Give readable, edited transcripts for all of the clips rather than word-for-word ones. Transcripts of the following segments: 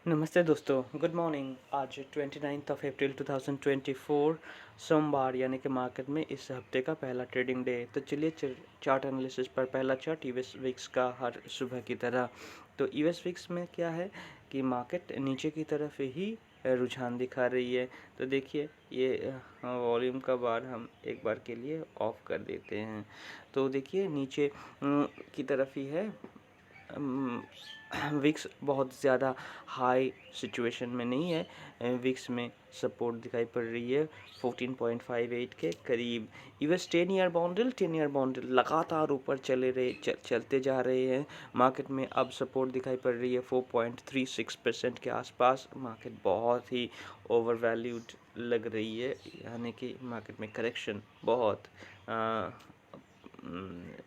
नमस्ते दोस्तों, good morning. आज 29 अप्रैल 2024 सोमवार यानी कि मार्केट में इस हफ्ते का पहला ट्रेडिंग डे। तो चलिए चार्ट एनालिसिस पर पहला चार्ट यूएस विक्स का हर सुबह की तरह। तो यूएस विक्स में क्या है कि मार्केट नीचे की तरफ ही रुझान दिखा रही है। तो देखिए ये वॉल्यूम का बार हम एक बार के लिए ऑफ कर देते हैं। तो देखिए नीचे की तरफ ही है। विक्स बहुत ज़्यादा हाई सिचुएशन में नहीं है। विक्स में सपोर्ट दिखाई पड़ रही है 14.58 के करीब। यूएस 10 ईयर बॉन्ड लगातार ऊपर चलते जा रहे हैं। मार्केट में अब सपोर्ट दिखाई पड़ रही है 4.36% के आसपास। मार्केट बहुत ही ओवर वैल्यूड लग रही है, यानी कि मार्केट में करेक्शन बहुत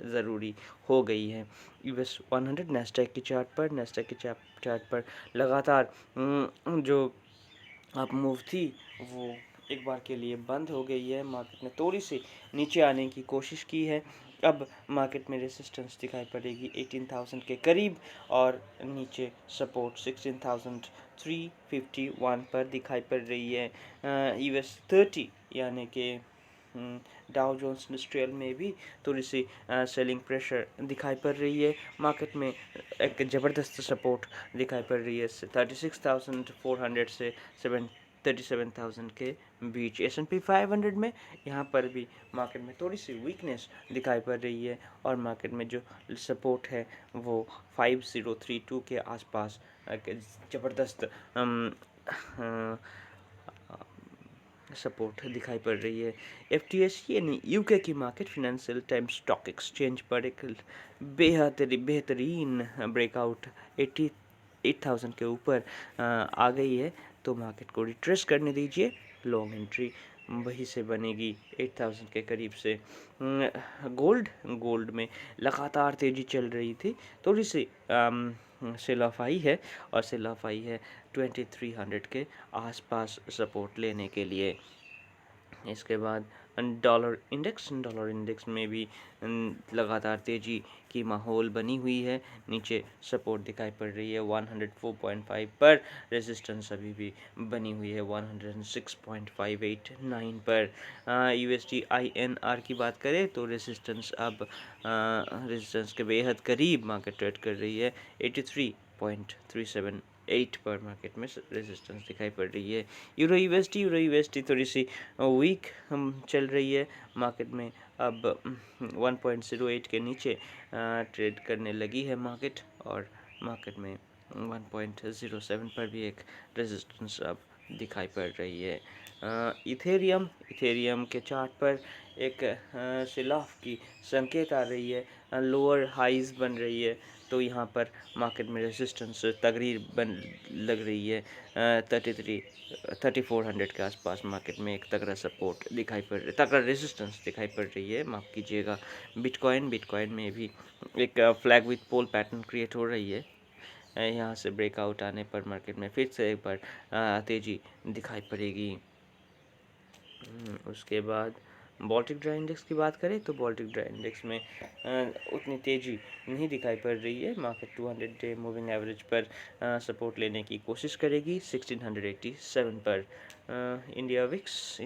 ज़रूरी हो गई है। यूएस 100 नेस्डैक की चार्ट पर लगातार जो अप मूव थी वो एक बार के लिए बंद हो गई है। मार्केट ने थोड़ी सी नीचे आने की कोशिश की है। अब मार्केट में रेजिस्टेंस दिखाई पड़ेगी 18,000 के करीब और नीचे सपोर्ट 16,351 पर दिखाई पड़ रही है। यूएस 30 यानी कि डाउ जोन्स इंडस्ट्रियल में भी थोड़ी सी सेलिंग प्रेशर दिखाई पड़ रही है। मार्केट में एक ज़बरदस्त सपोर्ट दिखाई पड़ रही है 36,400 से 37,000 के बीच। S&P 500 में यहाँ पर भी मार्केट में थोड़ी सी वीकनेस दिखाई पड़ रही है और मार्केट में जो सपोर्ट है वो 5032 के आसपास ज़बरदस्त सपोर्ट दिखाई पड़ रही है। FTSE यानी यूके की market financial times stock exchange पर एक बेहतरीन ब्रेकआउट 8,000 के ऊपर आ गई है। तो मार्केट को रिट्रेस करने दीजिए, लॉन्ग एंट्री वहीं से बनेगी 8,000 के करीब से। गोल्ड में लगातार तेज़ी चल रही थी, थोड़ी सी सेल ऑफ आई है और सेल ऑफ आई है 2300 के आसपास सपोर्ट लेने के लिए। इसके बाद डॉलर इंडेक्स में भी लगातार तेज़ी की माहौल बनी हुई है। नीचे सपोर्ट दिखाई पड़ रही है 104.5 पर। रेजिस्टेंस अभी भी बनी हुई है 106.589 पर। USD INR की बात करें तो रेजिस्टेंस के बेहद करीब मार्केट ट्रेड कर रही है 83.378 पर। मार्केट में रेजिस्टेंस दिखाई पड़ रही है। यूरो यूएसडी थोड़ी सी वीक चल रही है। मार्केट में अब 1.08 के नीचे ट्रेड करने लगी है मार्केट और मार्केट में 1.07 पर भी एक रेजिस्टेंस अब दिखाई पड़ रही है। इथेरियम के चार्ट पर एक सेल ऑफ की संकेत आ रही है, लोअर हाइज बन रही है। तो यहाँ पर मार्केट में रेजिस्टेंस लग रही है 3400 के आसपास। मार्केट में एक तगड़ा सपोर्ट दिखाई पड़ रही है, तगड़ा रेजिस्टेंस दिखाई पड़ रही है, माफ़ कीजिएगा। बिटकॉइन में भी एक flag with pole pattern create हो रही है। यहाँ से ब्रेकआउट आने पर मार्केट में फिर से एक बार तेज़ी दिखाई पड़ेगी। उसके बाद बाल्टिक ड्राई इंडेक्स की बात करें तो बाल्टिक ड्राई इंडेक्स में उतनी तेज़ी नहीं दिखाई पड़ रही है। मार्केट 200 डे मूविंग एवरेज पर सपोर्ट लेने की कोशिश करेगी 1687 पर। इंडिया विक्स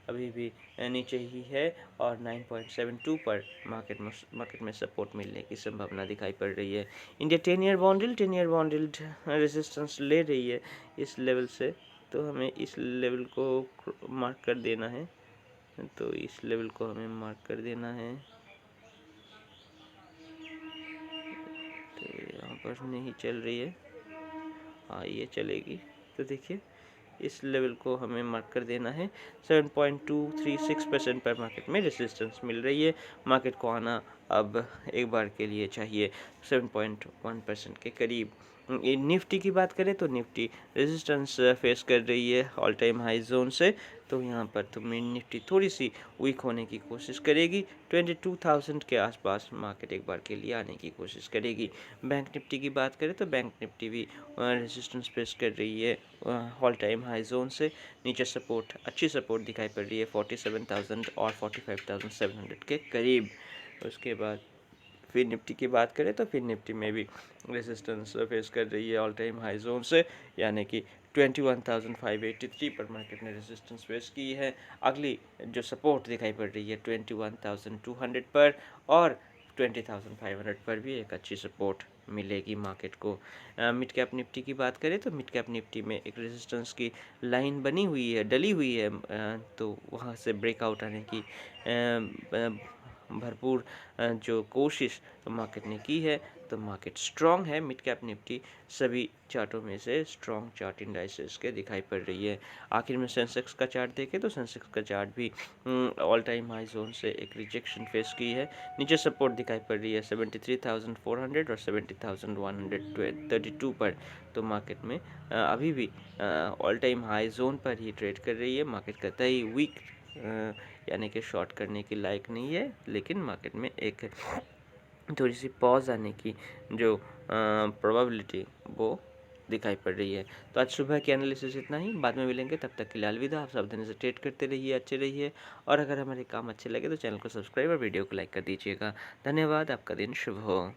अभी भी नीचे ही है और 9.72 पर मार्केट में सपोर्ट मिलने की संभावना दिखाई पड़ रही है। इंडिया 10 ईयर बॉन्डिल्ड रेजिस्टेंस ले रही है इस लेवल से, तो हमें इस लेवल को मार्क कर देना है। तो इस लेवल को हमें मार्क कर देना है। तो यहाँ पर नहीं चल रही है, हाँ ये चलेगी। तो देखिए इस लेवल को हमें मार्क कर देना है। 7.236% पर मार्केट में रेजिस्टेंस मिल रही है। मार्केट को आना अब एक बार के लिए चाहिए 7.1% के करीब। निफ्टी की बात करें तो निफ्टी रेजिस्टेंस फेस कर रही है ऑल टाइम हाई जोन से। तो यहाँ पर तो निफ्टी थोड़ी सी वीक होने की कोशिश करेगी। 22,000 के आसपास मार्केट एक बार के लिए आने की कोशिश करेगी। बैंक निफ्टी की बात करें तो बैंक निफ्टी भी रेजिस्टेंस फेस कर रही है ऑल टाइम हाई जोन से। नीचे अच्छी सपोर्ट दिखाई पड़ रही है 47,000 और 45,700 के करीब। उसके बाद फिर निफ्टी की बात करें तो फिर निफ्टी में भी रेजिस्टेंस फेस कर रही है ऑल टाइम हाई जोन से, यानी कि 21,583 पर मार्केट ने रेजिस्टेंस फेस की है। अगली जो सपोर्ट दिखाई पड़ रही है 21,200 पर और 20,500 पर भी एक अच्छी सपोर्ट मिलेगी मार्केट को। मिड कैप निफ्टी की बात करें तो मिड कैप निफ्टी में एक रेजिस्टेंस की लाइन बनी हुई है, डली हुई है, तो वहाँ से ब्रेकआउट आने की भरपूर जो कोशिश मार्केट ने की है, तो मार्केट स्ट्रॉन्ग है। मिड कैप निफ्टी सभी चार्टों में से स्ट्रॉन्ग चार्ट इंडाइसेस के दिखाई पड़ रही है। आखिर में सेंसेक्स का चार्ट देखें तो सेंसेक्स का चार्ट भी ऑल टाइम हाई जोन से एक रिजेक्शन फेस की है। नीचे सपोर्ट दिखाई पड़ रही है 73,400 और 70,132 पर, तो मार्केट में अभी भी ऑल टाइम हाई जोन पर ही ट्रेड कर रही है। मार्केट कतई वीक यानी कि शॉर्ट करने के लायक नहीं है, लेकिन मार्केट में एक थोड़ी सी पॉज आने की जो प्रोबेबिलिटी वो दिखाई पड़ रही है। तो आज सुबह की एनालिसिस इतना ही, बाद में मिलेंगे, तब तक के लिए अलविदा। आप सावधानी से ट्रेड करते रहिए, अच्छे रहिए, और अगर हमारे काम अच्छे लगे तो चैनल को सब्सक्राइब और वीडियो को लाइक कर दीजिएगा। धन्यवाद, आपका दिन शुभ हो।